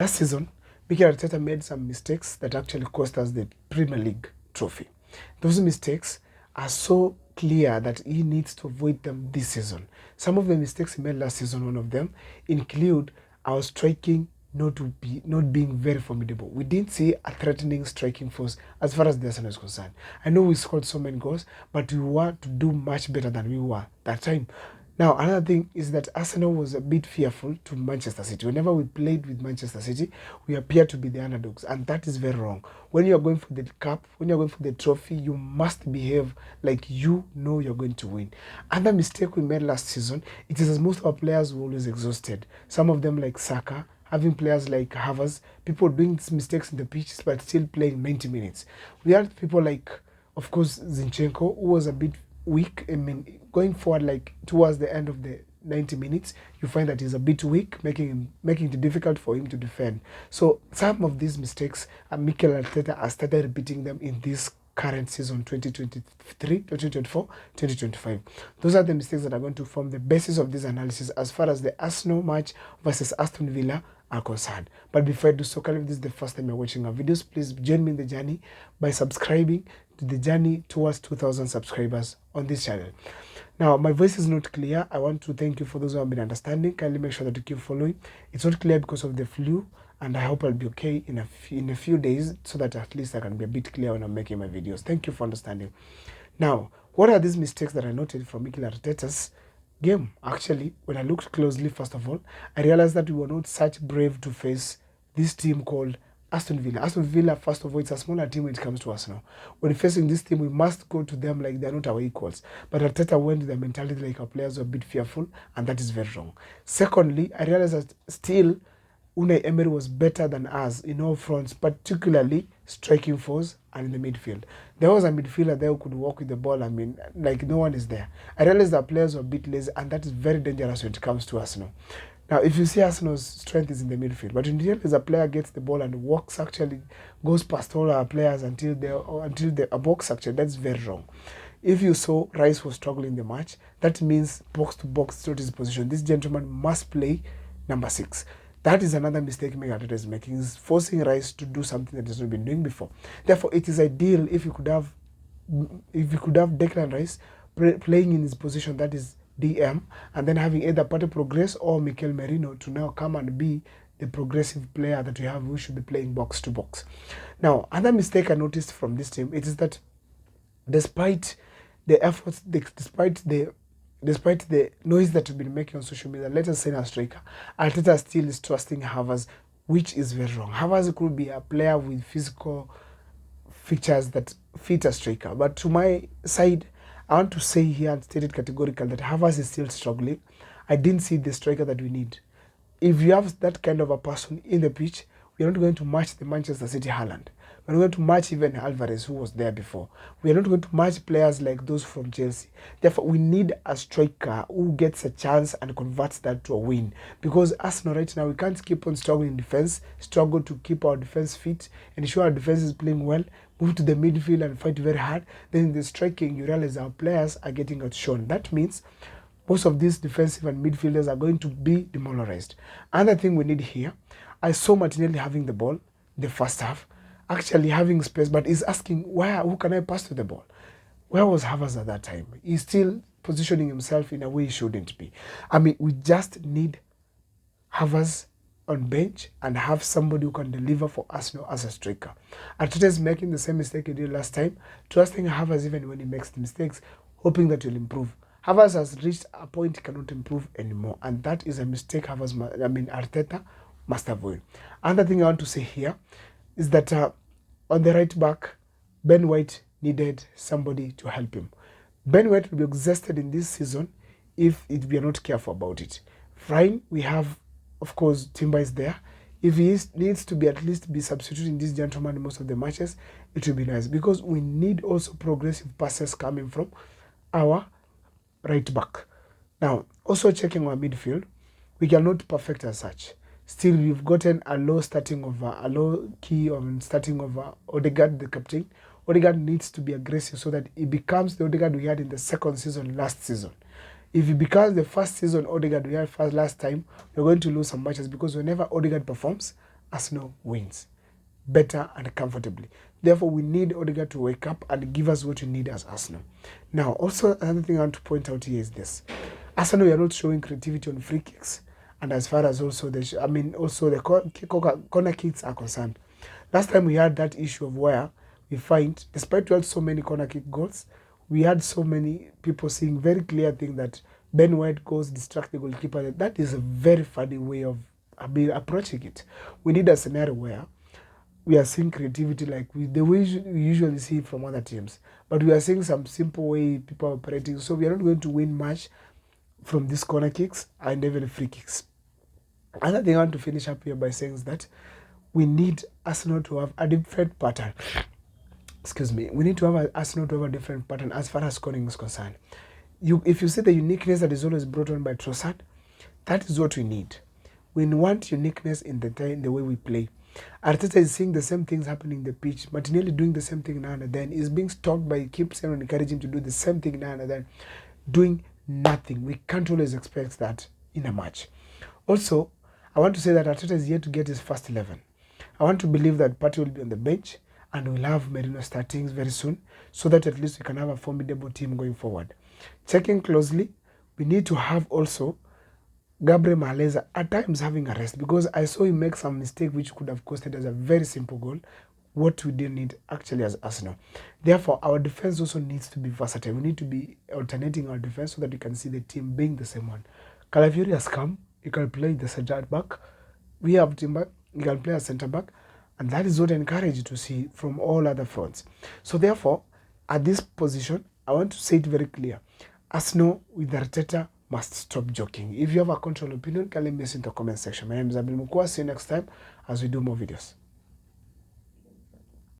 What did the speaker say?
Last season, Mikel Arteta made some mistakes that actually cost us the Premier League trophy. Those mistakes are so clear that he needs to avoid them this season. Some of the mistakes he made last season, one of them, include our striking not being very formidable. We didn't see a threatening striking force as far as the Arsenal is concerned. I know we scored so many goals, but we want to do much better than we were that time. Now, another thing is that Arsenal was a bit fearful to Manchester City. Whenever we played with Manchester City, we appear to be the underdogs, and that is very wrong. When you're going for the cup, when you're going for the trophy, you must behave like you know you're going to win. Another mistake we made last season, it is as most of our players were always exhausted. Some of them like Saka, having players like Havertz, people doing these mistakes in the pitch but still playing 90 minutes. We had people like, of course, Zinchenko, who was a bit weak. I mean, going forward, like towards the end of the 90 minutes, you find that he's a bit weak, making it difficult for him to defend. So some of these mistakes, Mikel Arteta has started repeating them in this current season 2023, 2024, 2025. Those are the mistakes that are going to form the basis of this analysis as far as the Arsenal match versus Aston Villa are concerned. But before I do so, if this is the first time you're watching our videos, please join me in the journey by subscribing to the journey towards 2,000 subscribers on this channel. Now, my voice is not clear. I want to thank you for those who have been understanding. Kindly make sure that you keep following. It's not clear because of the flu, and I hope I'll be okay in a few days so that at least I can be a bit clear when I'm making my videos. Thank you for understanding. Now, what are these mistakes that I noted from Mikel Arteta's game? Actually, when I looked closely, first of all, I realized that we were not such brave to face this team called Aston Villa. Aston Villa, first of all, it's a smaller team when it comes to Arsenal. When facing this team, we must go to them like they're not our equals. But Arteta went with the mentality like our players were a bit fearful, and that is very wrong. Secondly, I realized that still Unai Emery was better than us in all fronts, particularly striking force and in the midfield. There was a midfielder there who could walk with the ball. I mean, like no one is there. I realized that players were a bit lazy, and that is very dangerous when it comes to Arsenal. Now, if you see Arsenal's strength is in the midfield, but in the end, as a player gets the ball and walks, actually goes past all our players until the box, actually, that's very wrong. If you saw Rice was struggling in the match, that means box to box is not his position. This gentleman must play number 6. That is another mistake Arteta is making, is forcing Rice to do something that he's not been doing before. Therefore, it is ideal if you could have Declan Rice playing in his position, that is DM, and then having either Partey Progress or Mikel Merino to now come and be the progressive player that we have, who should be playing box to box. Now, another mistake I noticed from this team, it is that despite the efforts, despite the noise that we've been making on social media, let us say a striker, Arteta still is trusting Havertz, which is very wrong. Havertz could be a player with physical features that fit a striker, but to my side, I want to say here and state it categorically that Havertz is still struggling. I didn't see the striker that we need. If you have that kind of a person in the pitch, we are not going to match the Manchester City Haaland. We're not going to match even Alvarez, who was there before. We are not going to match players like those from Chelsea. Therefore, we need a striker who gets a chance and converts that to a win. Because Arsenal right now, we can't keep on struggling in defense, struggle to keep our defense fit, ensure our defense is playing well, move to the midfield and fight very hard. Then in the striking, you realize our players are getting outshone. That means most of these defensive and midfielders are going to be demoralized. Another thing we need here, I saw Martinelli having the ball the first half, actually having space, but he's asking, who can I pass to the ball? Where was Havertz at that time? He's still positioning himself in a way he shouldn't be. I mean, we just need Havertz on bench and have somebody who can deliver for Arsenal as a striker. Arteta is making the same mistake he did last time, trusting Havertz even when he makes the mistakes, hoping that he'll improve. Havertz has reached a point he cannot improve anymore, and that is a mistake Arteta must avoid. Another thing I want to say here is that on the right back, Ben White needed somebody to help him. Ben White will be exhausted in this season if we are not careful about it. Fine, we have, of course, Timber is there. If he needs to be at least be substituting this gentleman in most of the matches, it will be nice, because we need also progressive passes coming from our right back. Now, also checking our midfield, we cannot perfect as such. Still, we've gotten a low key on starting over Odegaard, the captain. Odegaard needs to be aggressive so that he becomes the Odegaard we had in the second season last season. If he becomes the first season Odegaard we had last time, we're going to lose some matches, because whenever Odegaard performs, Arsenal wins better and comfortably. Therefore, we need Odegaard to wake up and give us what we need as Arsenal. Now, also another thing I want to point out here is this: Arsenal, we are not showing creativity on free kicks, and as far as also the corner kicks are concerned. Last time we had that issue of where we find, despite we had so many corner kick goals, we had so many people seeing very clear thing that Ben White goes distract the goalkeeper. That is a very funny way of approaching it. We need a scenario where we are seeing creativity like the way we usually see from other teams, but we are seeing some simple way people are operating. So we are not going to win much from these corner kicks and even free kicks. Another thing I want to finish up here by saying is that we need Arsenal to have a different pattern. Excuse me. We need to have Arsenal to have a different pattern as far as scoring is concerned. If you see the uniqueness that is always brought on by Trossard, that is what we need. We want uniqueness in the way we play. Arteta is seeing the same things happening in the pitch. Martinelli doing the same thing now and then. Is being stopped by keeps and encouraging him to do the same thing now and then. Doing nothing. We can't always expect that in a match. Also, I want to say that Arteta is yet to get his first 11. I want to believe that Partey will be on the bench and we'll have Merino starting very soon so that at least we can have a formidable team going forward. Checking closely, we need to have also Gabriel Magalhaes at times having a rest, because I saw him make some mistake which could have costed us a very simple goal, what we didn't need actually as Arsenal. Therefore, our defense also needs to be versatile. We need to be alternating our defense so that you can see the team being the same one. Calafiori has come. He can play the center back. We have Timber. He can play as centre back. And that is what I encourage you to see from all other fronts. So therefore, at this position, I want to say it very clear. Arsenal with Arteta must stop joking. If you have a control opinion, can leave me in the comment section. My name is Abil Mukwa. See you next time as we do more videos.